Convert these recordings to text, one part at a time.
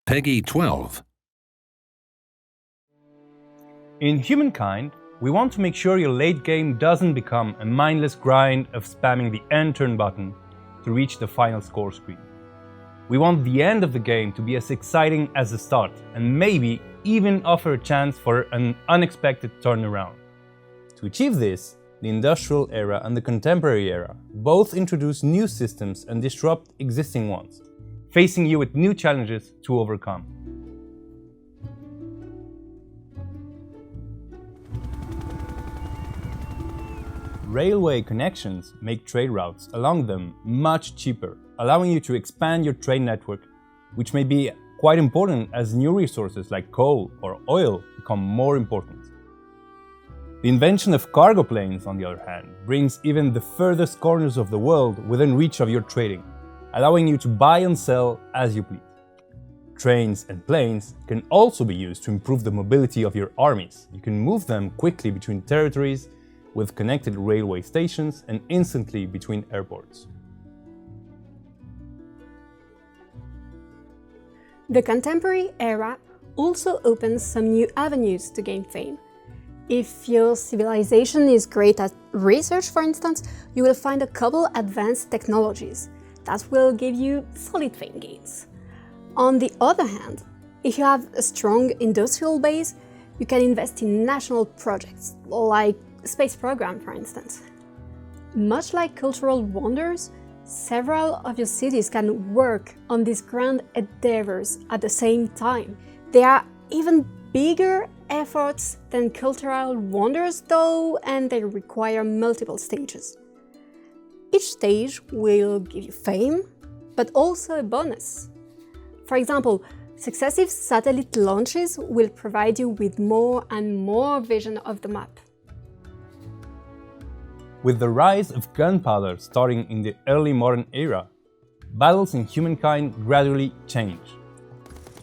Peggy 12. In Humankind, we want to make sure your late game doesn't become a mindless grind of spamming the end turn button to reach the final score screen. We want the end of the game to be as exciting as the start, and maybe even offer a chance for an unexpected turnaround. To achieve this, the industrial era and the contemporary era both introduce new systems and disrupt existing ones, facing you with new challenges to overcome. Railway connections make trade routes along them much cheaper, allowing you to expand your trade network, which may be quite important as new resources like coal or oil become more important. The invention of cargo planes, on the other hand, brings even the furthest corners of the world within reach of your trading, allowing you to buy and sell as you please. Trains and planes can also be used to improve the mobility of your armies. You can move them quickly between territories with connected railway stations and instantly between airports. The contemporary era also opens some new avenues to gain fame. If your civilization is great at research, for instance, you will find a couple advanced technologies that will give you solid fame gains. On the other hand, if you have a strong industrial base, you can invest in national projects, like the space program, for instance. Much like cultural wonders, several of your cities can work on these grand endeavors at the same time. They are even bigger efforts than cultural wonders, though, and they require multiple stages. Each stage will give you fame, but also a bonus. For example, successive satellite launches will provide you with more and more vision of the map. With the rise of gunpowder starting in the early modern era, battles in Humankind gradually change.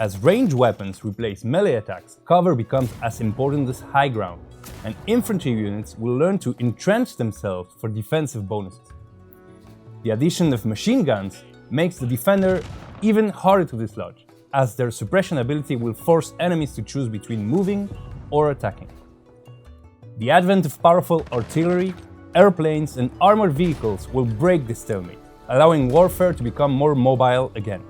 As ranged weapons replace melee attacks, cover becomes as important as high ground, and infantry units will learn to entrench themselves for defensive bonuses. The addition of machine guns makes the defender even harder to dislodge, as their suppression ability will force enemies to choose between moving or attacking. The advent of powerful artillery, airplanes, and armored vehicles will break this stalemate, allowing warfare to become more mobile again.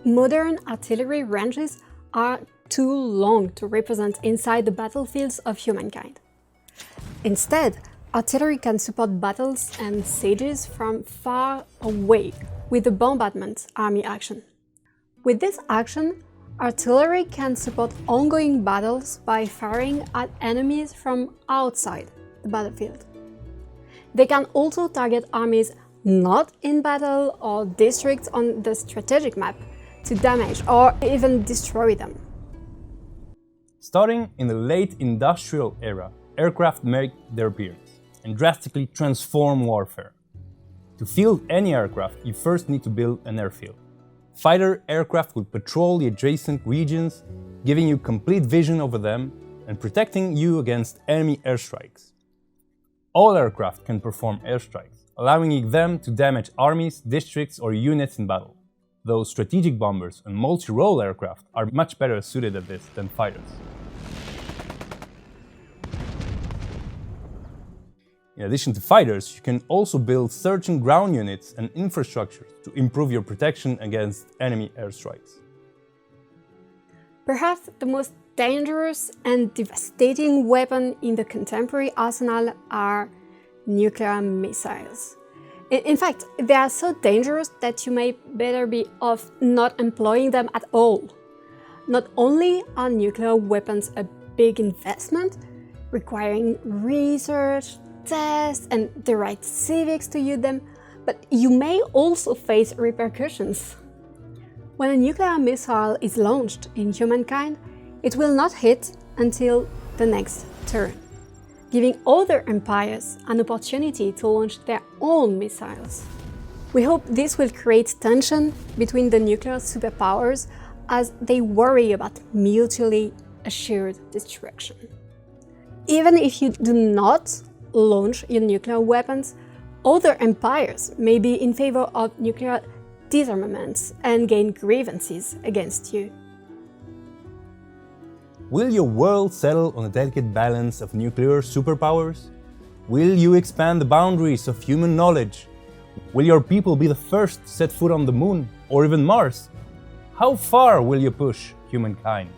Modern artillery ranges are too long to represent inside the battlefields of Humankind. Instead, artillery can support battles and sieges from far away with the bombardment army action. With this action, artillery can support ongoing battles by firing at enemies from outside the battlefield. They can also target armies not in battle or districts on the strategic map to damage or even destroy them. Starting in the late industrial era, aircraft made their appearance and drastically transform warfare. To field any aircraft, you first need to build an airfield. Fighter aircraft will patrol the adjacent regions, giving you complete vision over them and protecting you against enemy airstrikes. All aircraft can perform airstrikes, allowing them to damage armies, districts, or units in battle, though strategic bombers and multi-role aircraft are much better suited at this than fighters. In addition to fighters, you can also build search and ground units and infrastructure to improve your protection against enemy airstrikes. Perhaps the most dangerous and devastating weapon in the contemporary arsenal are nuclear missiles. In fact, they are so dangerous that you may better be off not employing them at all. Not only are nuclear weapons a big investment, requiring research, tests, and the right civics to use them, but you may also face repercussions. When a nuclear missile is launched in Humankind, it will not hit until the next turn, giving other empires an opportunity to launch their own missiles. We hope this will create tension between the nuclear superpowers as they worry about mutually assured destruction. Even if you do not launch your nuclear weapons, other empires may be in favor of nuclear disarmaments and gain grievances against you. Will your world settle on a delicate balance of nuclear superpowers? Will you expand the boundaries of human knowledge? Will your people be the first to set foot on the moon or even Mars? How far will you push humankind?